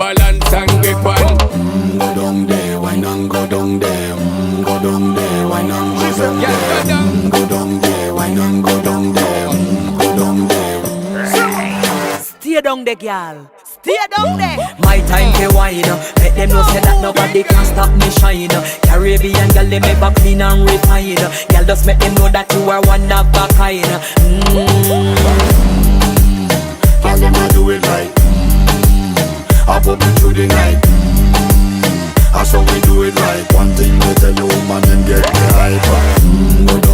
balance and grip on. Go down there, why not go down there? Go down there, why not go down there? Go down there, why not go down there? Go down there. Stay down there, girl. Stay down there. My time to wine. Let them know say that nobody can stop me shine. Caribbean girl, they make back clean and refine. Girl, just make them know that you are one of a kind. Girl, them a do it right. I pop it through the night. That's how we do it right. One thing they tell you, woman, them get the hype. Go